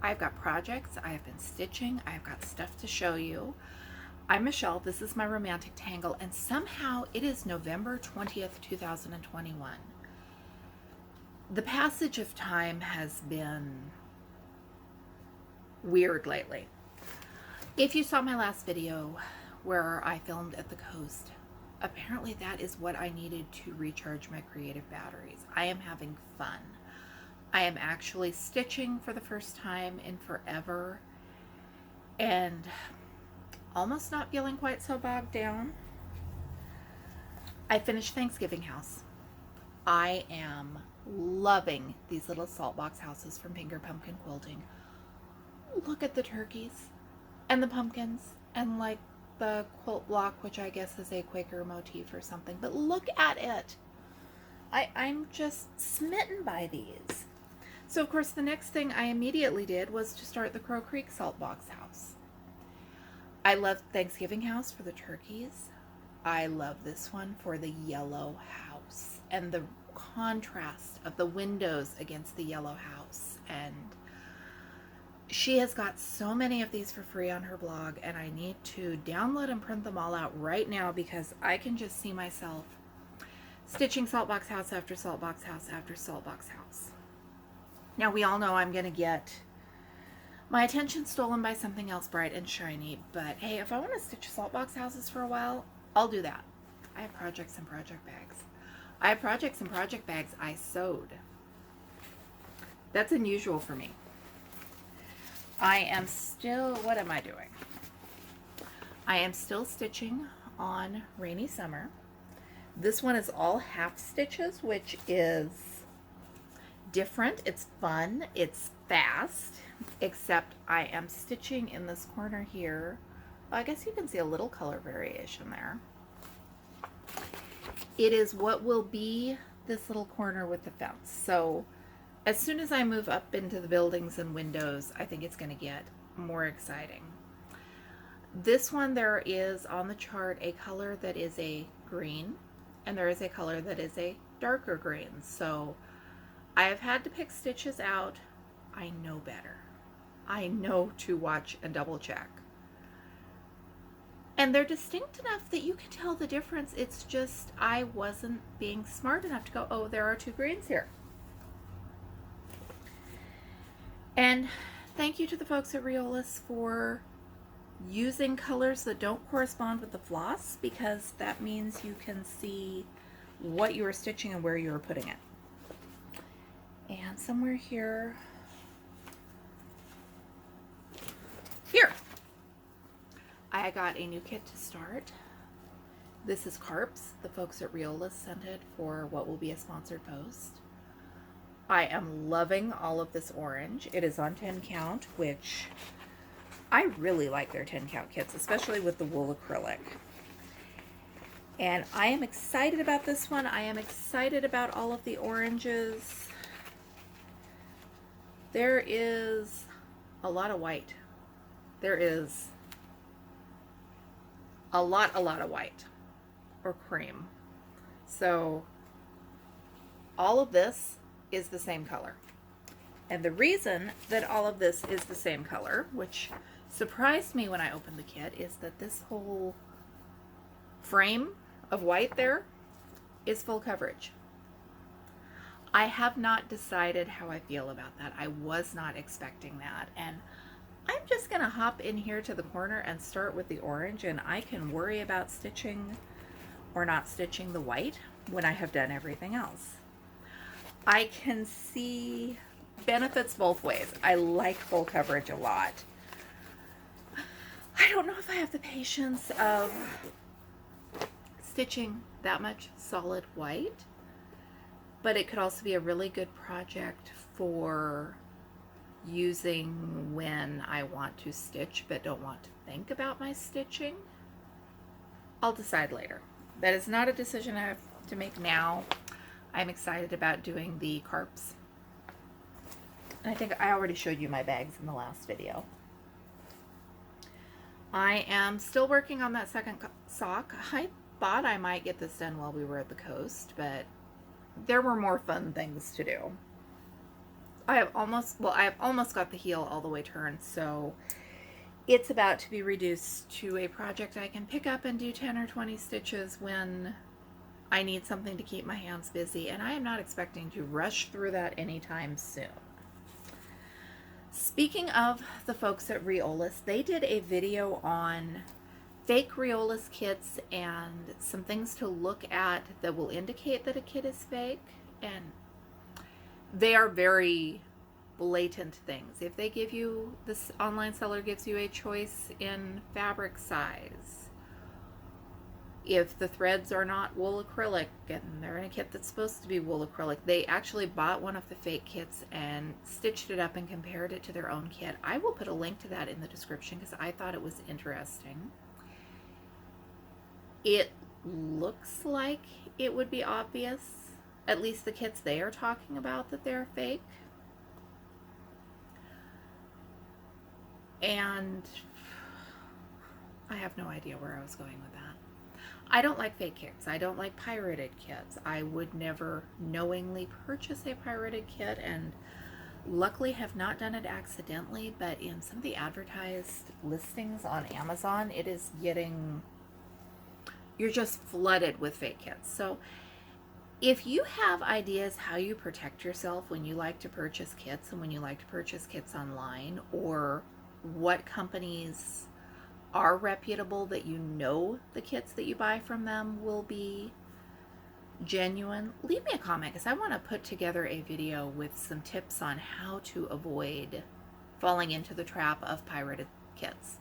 I've got projects, I have been stitching, I've got stuff to show you. I'm Michelle, this is my romantic tangle, and somehow it is November 20th, 2021. The passage of time has been weird lately. If you saw my last video where I filmed at the coast, apparently that is what I needed to recharge my creative batteries. I am having fun. I am actually stitching for the first time in forever and almost not feeling quite so bogged down. I finished Thanksgiving House. I am loving these little Saltbox houses from Finger Pumpkin Quilting. Look at the turkeys and the pumpkins and like the quilt block, which I guess is a Quaker motif or something, but look at it. I'm just smitten by these. So of course the next thing I immediately did was to start the Crow Creek Saltbox house. I love Thanksgiving House for the turkeys. I love this one for the yellow house and the contrast of the windows against the yellow house. And she has got so many of these for free on her blog, and I need to download and print them all out right now because I can just see myself stitching Saltbox house after Saltbox house after Saltbox house. Now we all know I'm going to get my attention stolen by something else bright and shiny, but hey, if I want to stitch Saltbox houses for a while, I'll do that. I have projects and project bags. I have projects and project bags I sewed. That's unusual for me. I am still, what am I doing? I am still stitching on Rainy Summer. This one is all half stitches, which is different. It's fun. It's fast, except I am stitching in this corner here. I guess you can see a little color variation there. It is what will be this little corner with the fence. So as soon as I move up into the buildings and windows, I think it's going to get more exciting. This one, there is on the chart a color that is a green, and there is a color that is a darker green. So I have had to pick stitches out. I know better. I know to watch and double check. And they're distinct enough that you can tell the difference. It's just I wasn't being smart enough to go, oh, there are two greens here. And thank you to the folks at Riolis for using colors that don't correspond with the floss, because that means you can see what you are stitching and where you are putting it. And somewhere here, I got a new kit to start. This is Carps. The folks at Riolis sent it for what will be a sponsored post. I am loving all of this orange. It is on 10 count, which I really like their 10 count kits, especially with the wool acrylic. And I am excited about this one. I am excited about all of the oranges. There is a lot of white. There is a lot of white or cream. So all of this is the same color. And the reason that all of this is the same color, which surprised me when I opened the kit, is that this whole frame of white there is full coverage. I have not decided how I feel about that. I was not expecting that. And I'm just going to hop in here to the corner and start with the orange, and I can worry about stitching or not stitching the white when I have done everything else. I can see benefits both ways. I like full coverage a lot. I don't know if I have the patience of stitching that much solid white, but it could also be a really good project for using when I want to stitch but don't want to think about my stitching. I'll decide later. That is not a decision I have to make now. I'm excited about doing the carps. And I think I already showed you my bags in the last video. I am still working on that second sock. I thought I might get this done while we were at the coast, but there were more fun things to do. I have almost got the heel all the way turned, so it's about to be reduced to a project I can pick up and do 10 or 20 stitches when I need something to keep my hands busy, and I am not expecting to rush through that anytime soon. Speaking of the folks at Riolis, they did a video on fake Riolis kits and some things to look at that will indicate that a kit is fake, and they are very blatant things. If they give you, this online seller gives you a choice in fabric size, if the threads are not wool acrylic and they're in a kit that's supposed to be wool acrylic, they actually bought one of the fake kits and stitched it up and compared it to their own kit. I will put a link to that in the description because I thought it was interesting. It looks like it would be obvious, at least the kits they are talking about, that they're fake. And I have no idea where I was going with that. I don't like fake kits. I don't like pirated kits. I would never knowingly purchase a pirated kit, and luckily have not done it accidentally, but in some of the advertised listings on Amazon, it is getting, you're just flooded with fake kits. So if you have ideas how you protect yourself when you like to purchase kits and when you like to purchase kits online, or what companies are reputable that you know the kits that you buy from them will be genuine, leave me a comment because I want to put together a video with some tips on how to avoid falling into the trap of pirated kits.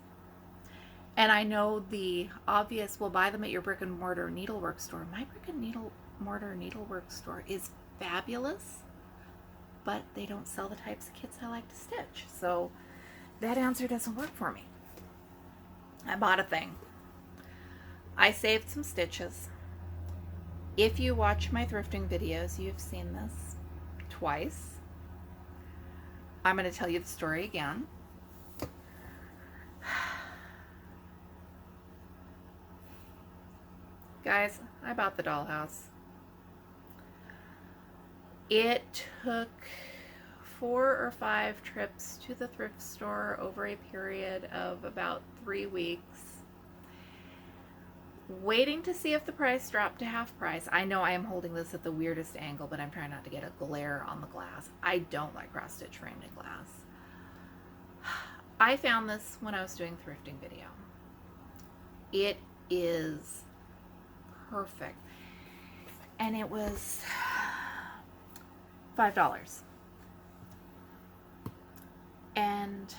And I know the obvious, well, buy them at your brick and mortar needlework store. My brick and mortar needlework store is fabulous, but they don't sell the types of kits I like to stitch. So that answer doesn't work for me. I bought a thing. I saved some stitches. If you watch my thrifting videos, you've seen this twice. I'm going to tell you the story again. Guys, I bought the dollhouse. It took 4 or 5 trips to the thrift store over a period of about 3 weeks, waiting to see if the price dropped to half price. I know I am holding this at the weirdest angle, but I'm trying not to get a glare on the glass. I don't like cross-stitch framed in glass. I found this when I was doing thrifting video. It is perfect. And it was $5. And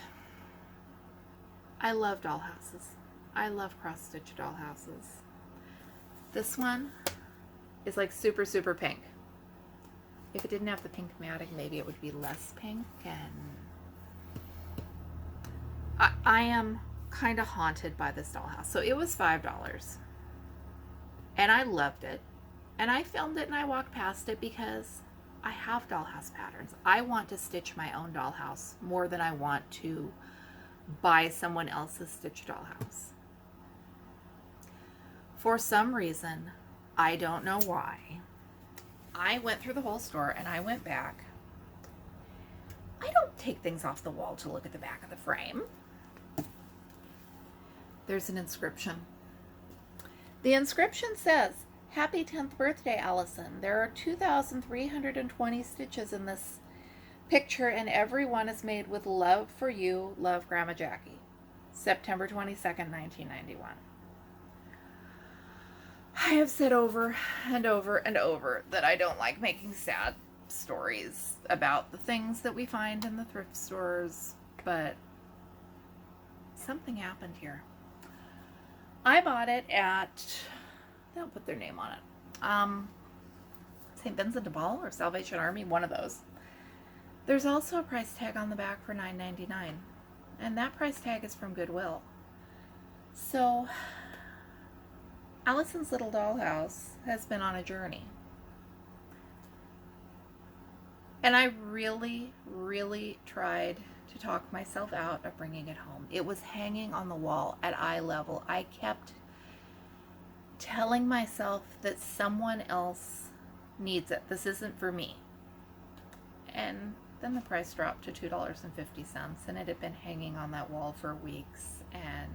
I love dollhouses. I love cross-stitch dollhouses. This one is like super, super pink. If it didn't have the pink matting, maybe it would be less pink. And I am kind of haunted by this dollhouse. So it was $5. And I loved it. And I filmed it and I walked past it because I have dollhouse patterns. I want to stitch my own dollhouse more than I want to buy someone else's stitched dollhouse. For some reason, I don't know why, I went through the whole store and I went back. I don't take things off the wall to look at the back of the frame. There's an inscription. The inscription says, "Happy 10th birthday, Allison. There are 2,320 stitches in this picture and every one is made with love for you, love Grandma Jackie. September 22nd, 1991. I have said over and over and over that I don't like making sad stories about the things that we find in the thrift stores, but something happened here. I bought it at, they'll put their name on it, St. Vincent de Paul or Salvation Army, one of those. There's also a price tag on the back for $9.99, and that price tag is from Goodwill. So Allison's little dollhouse has been on a journey. And I really, really tried to talk myself out of bringing it home. It was hanging on the wall at eye level. I kept telling myself that someone else needs it. This isn't for me. And then the price dropped to $2.50, and it had been hanging on that wall for weeks. And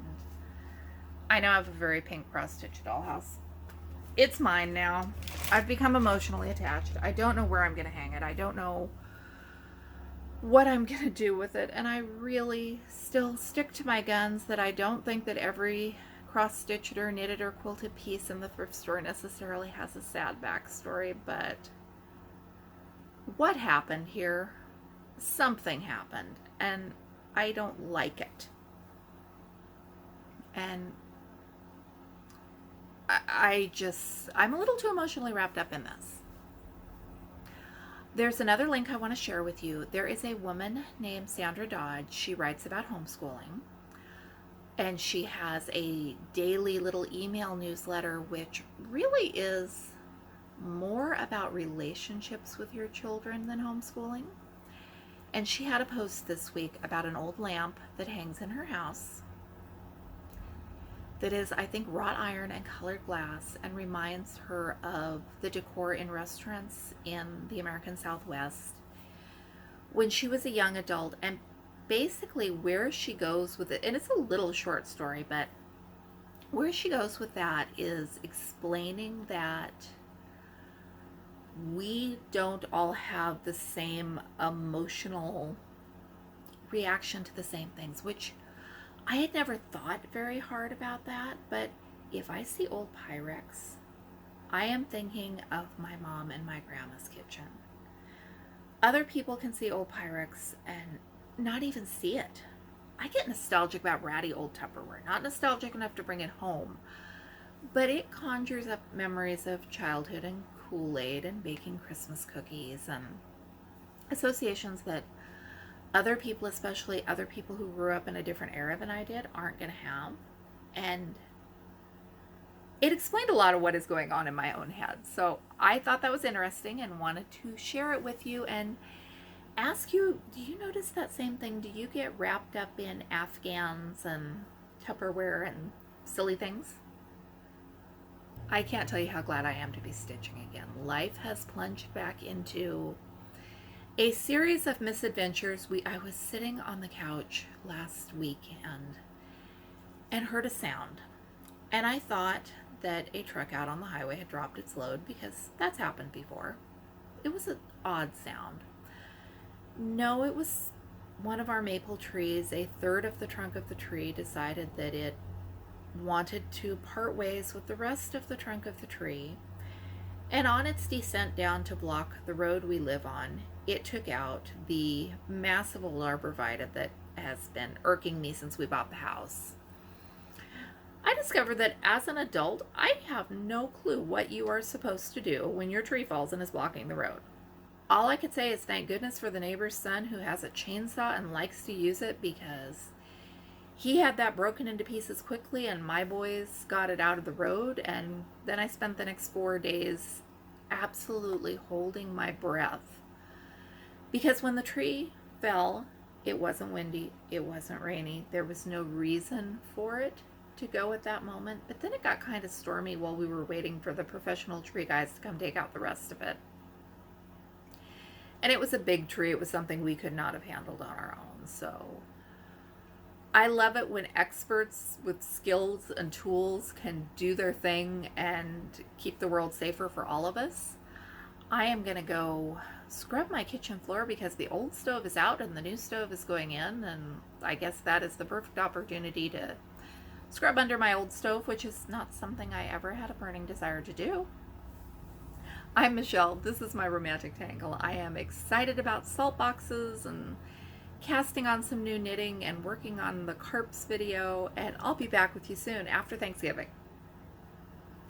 I now have a very pink cross-stitch dollhouse. It's mine now. I've become emotionally attached. I don't know where I'm going to hang it. I don't know what I'm going to do with it. And I really still stick to my guns that I don't think that every cross-stitched or knitted or quilted piece in the thrift store necessarily has a sad backstory. But what happened here? Something happened, and I don't like it. And I'm a little too emotionally wrapped up in this. There's another link I want to share with you. There is a woman named Sandra Dodge. She writes about homeschooling, and she has a daily little email newsletter, which really is more about relationships with your children than homeschooling. And she had a post this week about an old lamp that hangs in her house that is, I think, wrought iron and colored glass, and reminds her of the decor in restaurants in the American Southwest when she was a young adult. And basically where she goes with it, and it's a little short story, but where she goes with that is explaining that we don't all have the same emotional reaction to the same things, which I had never thought very hard about that. But if I see old Pyrex, I am thinking of my mom and my grandma's kitchen. Other people can see old Pyrex and not even see it. I get nostalgic about ratty old Tupperware, not nostalgic enough to bring it home, but it conjures up memories of childhood and Kool-Aid and baking Christmas cookies, and associations that other people, especially other people who grew up in a different era than I did, aren't going to have. And it explained a lot of what is going on in my own head. So I thought that was interesting and wanted to share it with you and ask you, do you notice that same thing? Do you get wrapped up in Afghans and Tupperware and silly things? I can't tell you how glad I am to be stitching again. Life has plunged back into a series of misadventures. I was sitting on the couch last weekend and heard a sound. And I thought that a truck out on the highway had dropped its load, because that's happened before. It was an odd sound. No, it was one of our maple trees. A third of the trunk of the tree decided that it wanted to part ways with the rest of the trunk of the tree, and on its descent down to block the road we live on, it took out the massive old arborvitae that has been irking me since we bought the house. I discovered that as an adult, I have no clue what you are supposed to do when your tree falls and is blocking the road. All I could say is thank goodness for the neighbor's son who has a chainsaw and likes to use it, because he had that broken into pieces quickly and my boys got it out of the road. And then I spent the next 4 days absolutely holding my breath, because when the tree fell, it wasn't windy, it wasn't rainy, there was no reason for it to go at that moment. But then it got kind of stormy while we were waiting for the professional tree guys to come take out the rest of it. And it was a big tree. It was something we could not have handled on our own. So I love it when experts with skills and tools can do their thing and keep the world safer for all of us. I am going to go scrub my kitchen floor because the old stove is out and the new stove is going in, and I guess that is the perfect opportunity to scrub under my old stove, which is not something I ever had a burning desire to do. I'm Michelle. This is my romantic tangle. I am excited about salt boxes and casting on some new knitting and working on the carps video, and I'll be back with you soon after Thanksgiving.